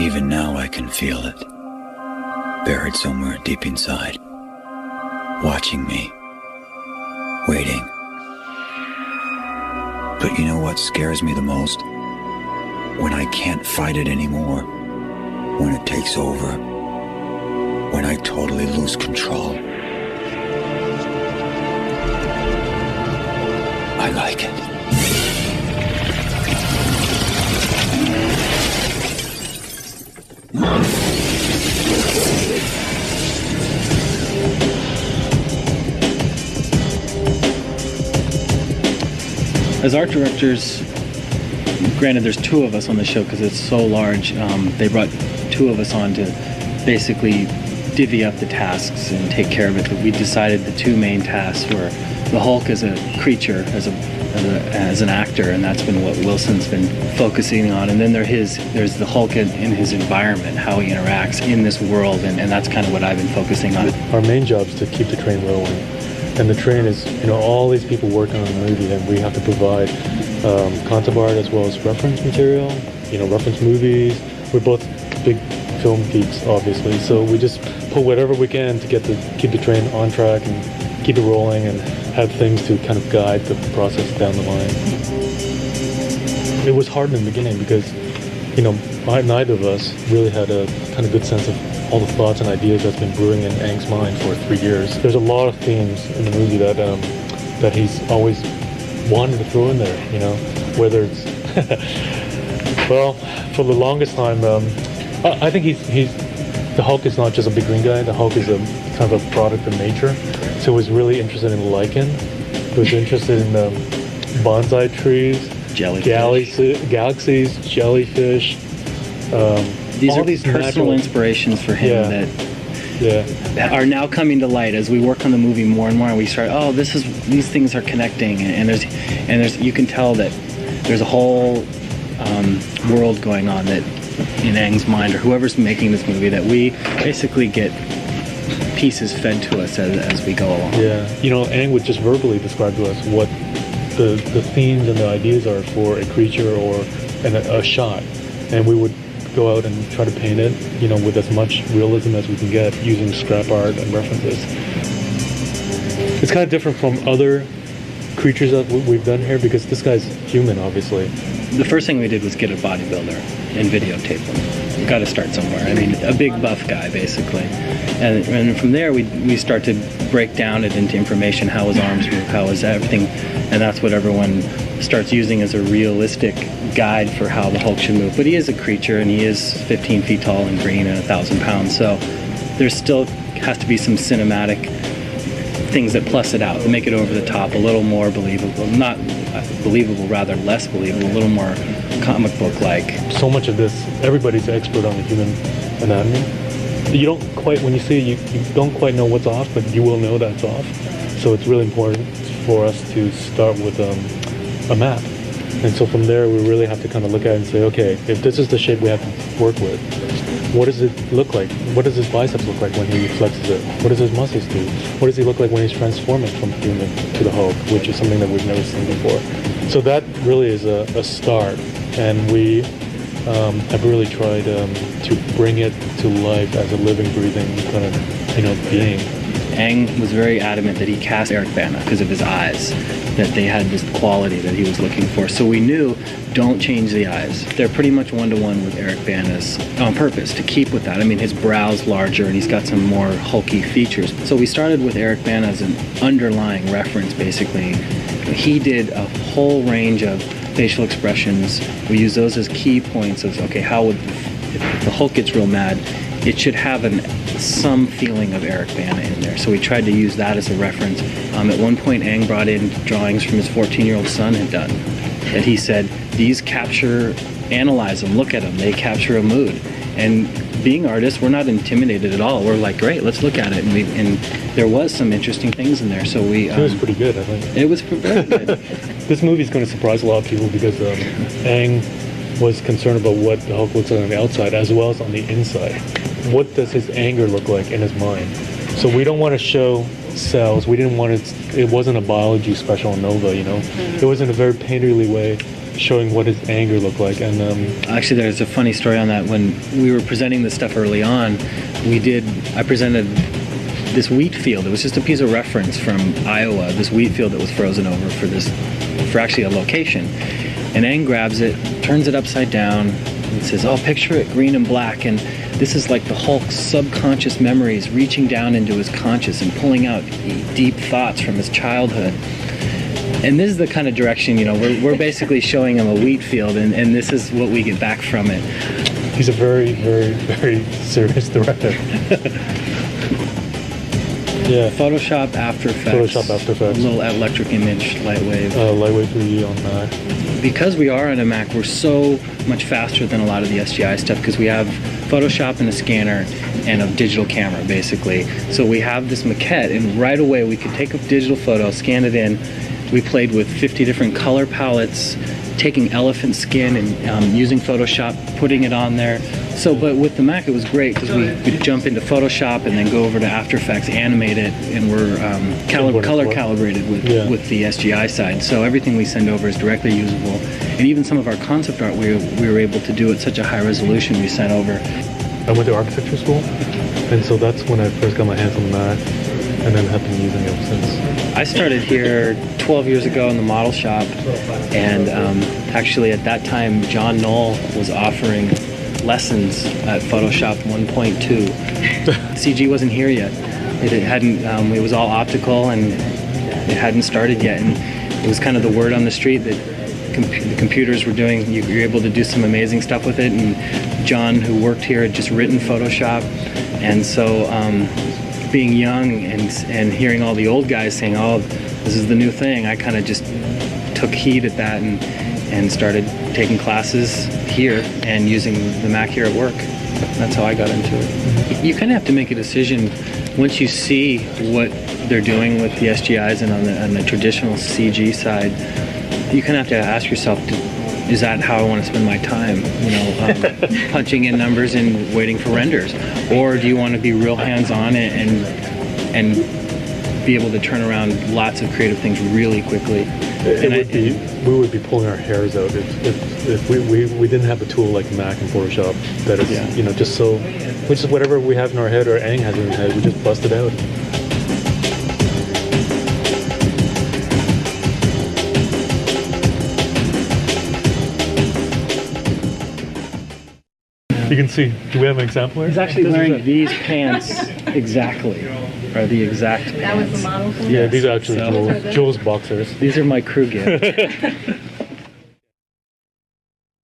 Even now I can feel it, buried somewhere deep inside, watching me, waiting. But you know what scares me the most? When I can't fight it anymore, when it takes over, when I totally lose control. I like it. As art directors, granted there's two of us on the show because it's so large, they brought two of us on to basically divvy up the tasks and take care of it. But we decided the two main tasks were the Hulk as a creature, as an actor, and that's been what Wilson's been focusing on. And then there's the Hulk in his environment, how he interacts in this world, and that's kind of what I've been focusing on. Our main job is to keep the train rolling. And the train is, all these people working on the movie, and we have to provide concept art as well as reference material, reference movies. We're both big film geeks, obviously, so we just put whatever we can to keep the train on track and keep it rolling and have things to kind of guide the process down the line. It was hard in the beginning because, neither of us really had a kind of good sense of all the thoughts and ideas that's been brewing in Ang's mind for 3 years. There's a lot of themes in the movie that he's always wanted to throw in there, whether it's well, for the longest time, I think the Hulk is not just a big green guy. The Hulk is a kind of a product of nature. So he was really interested in lichen. He was interested in bonsai trees, galaxies, jellyfish. These are personal inspirations for him that are now coming to light as we work on the movie more and more. And we start, these things are connecting, and there's you can tell that there's a whole world going on that in Ang's mind, or whoever's making this movie, that we basically get pieces fed to us as we go along. Yeah, Ang would just verbally describe to us what the themes and the ideas are for a creature or a shot, and we would go out and try to paint it, with as much realism as we can get using scrap art and references. It's kind of different from other creatures that we've done here because this guy's human, obviously. The first thing we did was get a bodybuilder and videotape him. You've got to start somewhere. I mean, a big buff guy, basically. And from there, we start to break down it into information, how his arms move, how his everything, and that's what everyone starts using as a realistic guide for how the Hulk should move. But he is a creature, and he is 15 feet tall and green and 1,000 pounds, so there still has to be some cinematic things that plus it out, that make it over the top, a little more believable. Not believable, rather less believable, a little more comic book-like. So much of this, everybody's expert on the human anatomy. You don't quite, when you see it, you don't quite know what's off, but you will know that's off. So it's really important for us to start with a map. And so from there, we really have to kind of look at it and say, okay, if this is the shape we have to work with, what does it look like? What does his biceps look like when he flexes it? What does his muscles do? What does he look like when he's transforming from human to the Hulk, which is something that we've never seen before? So that really is a start, and we have really tried to bring it to life as a living, breathing kind of, being. Ang was very adamant that he cast Eric Bana because of his eyes, that they had this quality that he was looking for. So we knew, don't change the eyes. They're pretty much one-to-one with Eric Bana's on purpose, to keep with that. I mean, his brow's larger and he's got some more hulky features. So we started with Eric Bana as an underlying reference, basically. He did a whole range of facial expressions. We use those as key points of, okay, how would, if the Hulk gets real mad, it should have some feeling of Eric Bana in there. So we tried to use that as a reference. At one point, Ang brought in drawings from his 14-year-old son had done. That he said, these analyze them, look at them, they capture a mood. And being artists, we're not intimidated at all. We're like, great, let's look at it. And there was some interesting things in there. So it was pretty good, I think. It was very good. This movie is going to surprise a lot of people because Ang was concerned about what the Hulk looks like on the outside as well as on the inside. What does his anger look like in his mind? So we don't want to show cells. We didn't want it wasn't a biology special Nova, It wasn't a very painterly way showing what his anger looked like. And Actually, there's a funny story on that. When we were presenting this stuff early on, I presented this wheat field. It was just a piece of reference from Iowa, this wheat field that was frozen over for actually a location. And Aang grabs it, turns it upside down, and says, "Oh, picture it green and black." And this is like the Hulk's subconscious memories reaching down into his conscious and pulling out deep thoughts from his childhood. And this is the kind of direction, we're basically showing him a wheat field, and this is what we get back from it. he's a very, very, very serious director. Yeah. Photoshop, After Effects. Photoshop, After Effects. A little electric image, Lightwave. Lightwave 3D on Mac. Because we are on a Mac, we're so much faster than a lot of the SGI stuff because we have Photoshop and a scanner and a digital camera, basically. So we have this maquette, and right away we could take a digital photo, scan it in. We played with 50 different color palettes, taking elephant skin and using Photoshop, putting it on there. So, but with the Mac, it was great because we could jump into Photoshop and then go over to After Effects, animate it, and we're color calibrated with the SGI side. So everything we send over is directly usable. And even some of our concept art, we were able to do at such a high resolution we sent over. I went to architecture school, and so that's when I first got my hands on the Mac, and then have been using it ever since. I started here 12 years ago in the model shop, and actually at that time John Knoll was offering lessons at Photoshop 1.2. CG wasn't here yet. It hadn't. It was all optical, and it hadn't started yet. And it was kind of the word on the street that the computers were doing. You're able to do some amazing stuff with it. And John, who worked here, had just written Photoshop, and so. Being young and hearing all the old guys saying, "Oh, this is the new thing," I kind of just took heed at that and started taking classes here and using the Mac here at work. That's how I got into it. You kind of have to make a decision once you see what they're doing with the SGIs and on the traditional CG side. You kind of have to ask yourself, is that how I want to spend my time? Punching in numbers and waiting for renders, or do you want to be real hands-on and be able to turn around lots of creative things really quickly? We would be pulling our hairs out if we didn't have a tool like Mac and Photoshop that is just so, which is whatever we have in our head or Aang has in his head, we just bust it out. You can see. Do we have an example here? He's actually wearing these pants exactly, are the exact pants. That was the model? Yeah, these are actually Jules boxers. These are my crew gift.